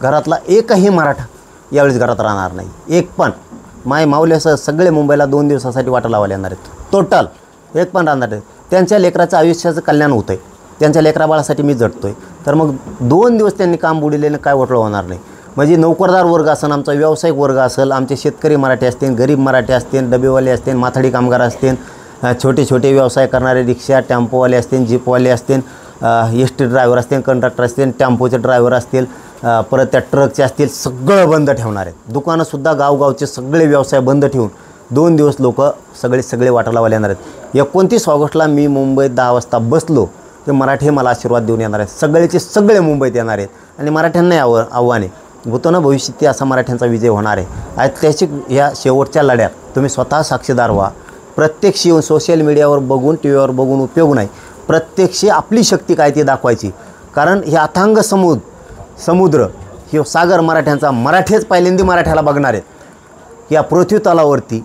घरातला एकही मराठा यावेळेस घरात राहणार नाही. एक पण माय माऊल्यासह सगळे मुंबईला 2 दिवसासाठी वाटा लावायला येणार आहेत. टोटल एक पण राहणार नाही. त्यांच्या लेकराचं आयुष्याचं कल्याण होतं आहे. त्यांच्या लेकराबाळासाठी मी झटतो आहे. तर मग 2 दिवस त्यांनी काम बुडलेलं काय वाटलं होणार नाही. म्हणजे नोकरदार वर्ग असेल, आमचा व्यावसायिक वर्ग असेल, आमचे शेतकरी मराठी असतील, गरीब मराठी असतील, डबेवाले असतील, माथाडी कामगार असतील, छोटे छोटे व्यवसाय करणारे रिक्षा टेम्पोवाले असतील, जीपवाले असतील, एस टी ड्रायव्हर असतील, कंडक्टर असतील, टेम्पोचे ड्रायव्हर असतील, परत त्या ट्रकचे असतील, सगळं बंद ठेवणार आहेत. दुकानंसुद्धा गावगावचे सगळे व्यवसाय बंद ठेवून 2 दिवस लोक सगळे वाटा लावायला येणार आहेत. 29 ऑगस्टला मी मुंबईत 10 वाजता बसलो ते मराठी मला आशीर्वाद देऊन येणार आहेत. सगळेचे सगळे मुंबईत येणार आहेत आणि मराठ्यांनाही आव्हान आहे. भूतो न भविष्यती असा मराठ्यांचा विजय होणार आहे. ऐतिहासिक ह्या शेवटच्या लढ्यात तुम्ही स्वतः साक्षीदार व्हा. प्रत्यक्ष येऊन सोशल मीडियावर बघून, टी व्हीवर बघून उपयोग नाही. प्रत्यक्ष आपली शक्ती काय ती दाखवायची. कारण हे अथांग समुद्र हे सागर मराठ्यांचा, मराठीच पहिल्यांदा मराठ्याला बघणार आहेत. या पृथ्वी तलावरती